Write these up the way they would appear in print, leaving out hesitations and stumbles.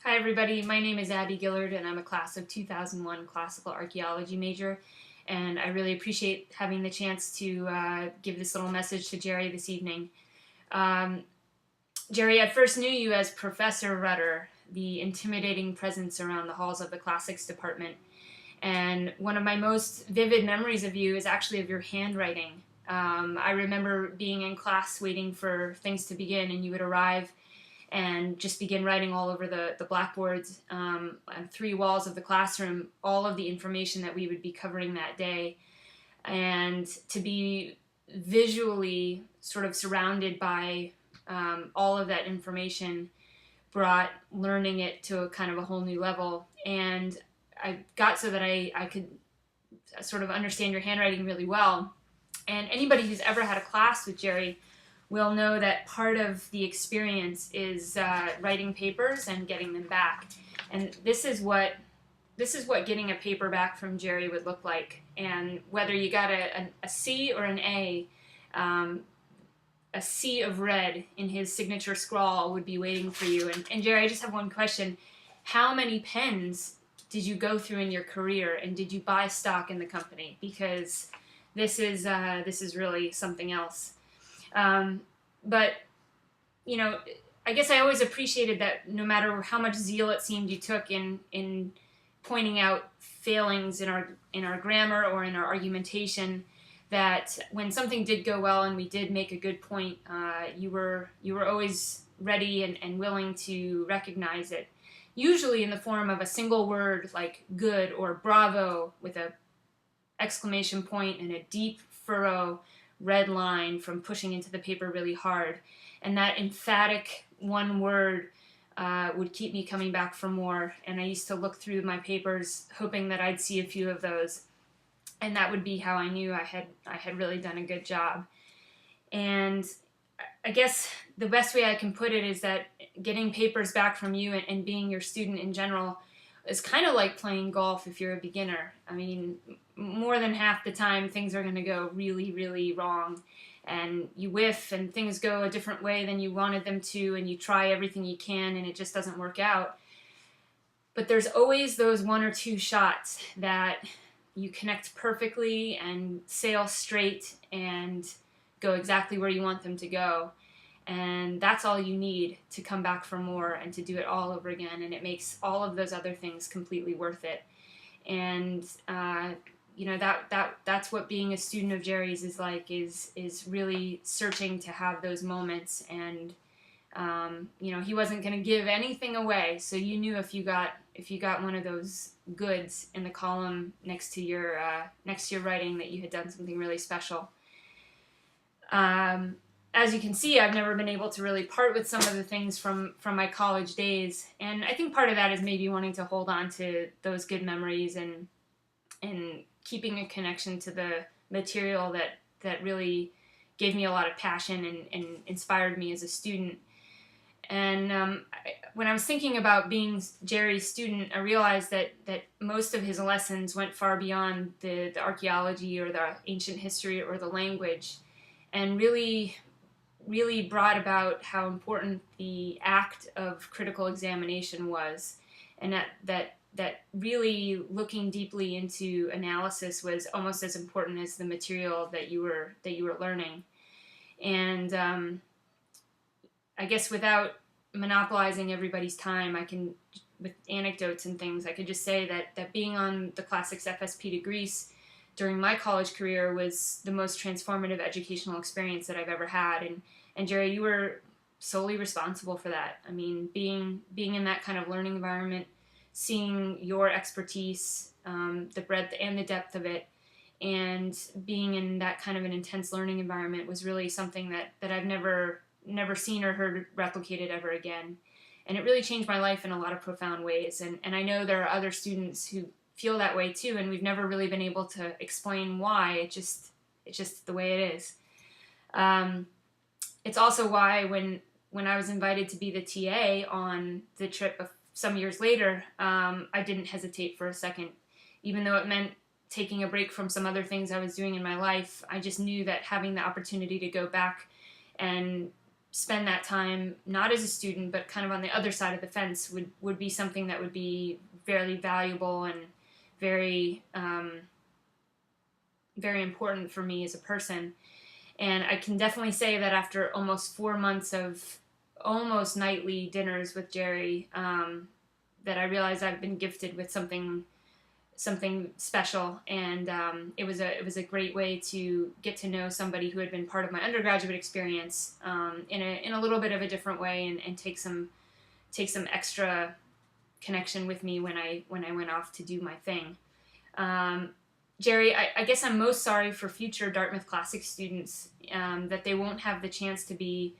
Hi everybody, my name is Abby Gillard and I'm a class of 2001 classical archaeology major, and I really appreciate having the chance to give this little message to Jerry this evening. Um, Jerry, I first knew you as Professor Rutter, the intimidating presence around the halls of the classics department, and one of my most vivid memories of you is actually of your handwriting. I remember being in class waiting for things to begin, and you would arrive and just begin writing all over the blackboards on 3 walls of the classroom, all of the information that we would be covering that day. And to be visually sort of surrounded by all of that information brought learning it to a kind of a whole new level. And I got so that I could sort of understand your handwriting really well. And anybody who's ever had a class with Jerry will know that part of the experience is writing papers and getting them back. And this is what getting a paper back from Jerry would look like. And whether you got a C or an a sea of red in his signature scrawl would be waiting for you. And Jerry, I just have one question. How many pens did you go through in your career, and did you buy stock in the company? Because this is really something else. But, you know, I guess I always appreciated that no matter how much zeal it seemed you took in pointing out failings in our grammar or in our argumentation, that when something did go well and we did make a good point, you were always ready and willing to recognize it, usually in the form of a single word like good or bravo with a exclamation point and a deep furrow red line from pushing into the paper really hard. And that emphatic one word would keep me coming back for more. And I used to look through my papers hoping that I'd see a few of those. And that would be how I knew I had really done a good job. And I guess the best way I can put it is that getting papers back from you and being your student in general is kind of like playing golf if you're a beginner. I mean, more than half the time things are going to go really, really wrong, and you whiff and things go a different way than you wanted them to, and you try everything you can and it just doesn't work out. But there's always those 1 or 2 shots that you connect perfectly and sail straight and go exactly where you want them to go. And that's all you need to come back for more and to do it all over again. And it makes all of those other things completely worth it. And that's what being a student of Jerry's is like. Is really searching to have those moments. And he wasn't going to give anything away. So you knew if you got one of those goods in the column next to your writing that you had done something really special. As you can see, I've never been able to really part with some of the things from my college days, and I think part of that is maybe wanting to hold on to those good memories and keeping a connection to the material that really gave me a lot of passion and inspired me as a student. And when I was thinking about being Jerry's student, I realized that most of his lessons went far beyond the archaeology or the ancient history or the language, and really brought about how important the act of critical examination was, and that really looking deeply into analysis was almost as important as the material that you were learning. And I guess without monopolizing everybody's time, I can, with anecdotes and things, I could just say that being on the Classics FSP to Greece during my college career was the most transformative educational experience that I've ever had. And Jerry, you were solely responsible for that. I mean, being in that kind of learning environment, seeing your expertise, the breadth and the depth of it, and being in that kind of an intense learning environment was really something that I've never seen or heard replicated ever again. And it really changed my life in a lot of profound ways. And I know there are other students who feel that way too, and we've never really been able to explain why. It's just the way it is. It's also why when I was invited to be the TA on the trip some years later, I didn't hesitate for a second. Even though it meant taking a break from some other things I was doing in my life, I just knew that having the opportunity to go back and spend that time not as a student but kind of on the other side of the fence would be something that would be fairly valuable and very very important for me as a person. And I can definitely say that after almost 4 months of almost nightly dinners with Jerry, that I realized I've been gifted with something special, and it was a great way to get to know somebody who had been part of my undergraduate experience in a little bit of a different way, and take some extra connection with me when I went off to do my thing. Jerry, I guess I'm most sorry for future Dartmouth Classics students that they won't have the chance to be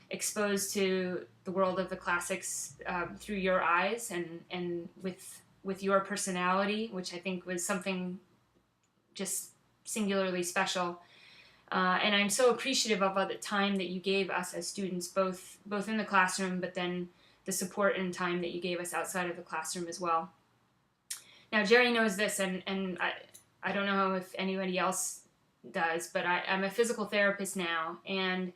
exposed to the world of the classics through your eyes and with your personality, which I think was something just singularly special. And I'm so appreciative of all the time that you gave us as students, both in the classroom, but then the support and time that you gave us outside of the classroom as well. Now, Jerry knows this, and I don't know if anybody else does, but I'm a physical therapist now, and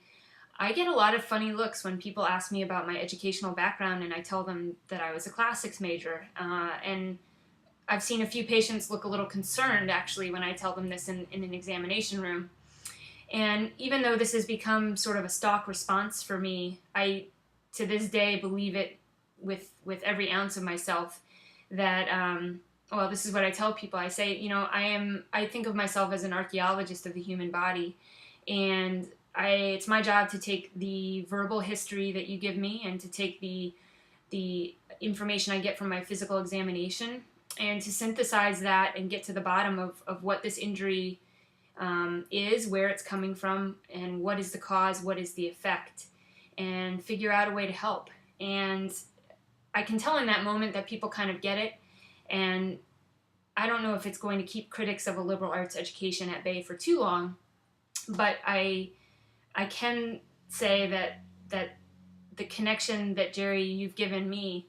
I get a lot of funny looks when people ask me about my educational background and I tell them that I was a classics major. And I've seen a few patients look a little concerned, actually, when I tell them this in an examination room. And even though this has become sort of a stock response for me, I, to this day, believe it with every ounce of myself that... well, this is what I tell people. I say, I think of myself as an archaeologist of the human body, and it's my job to take the verbal history that you give me and to take the information I get from my physical examination and to synthesize that and get to the bottom of what this injury is, where it's coming from, and what is the cause, what is the effect, and figure out a way to help. And I can tell in that moment that people kind of get it. And I don't know if it's going to keep critics of a liberal arts education at bay for too long, but I can say that the connection that, Jerry, you've given me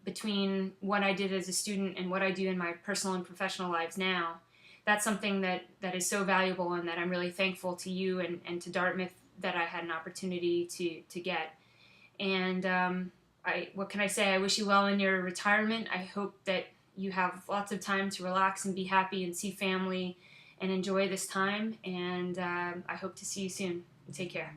between what I did as a student and what I do in my personal and professional lives now, that's something that is so valuable, and that I'm really thankful to you and to Dartmouth that I had an opportunity to get. And what can I say? I wish you well in your retirement. I hope that you have lots of time to relax and be happy and see family and enjoy this time. And I hope to see you soon. Take care.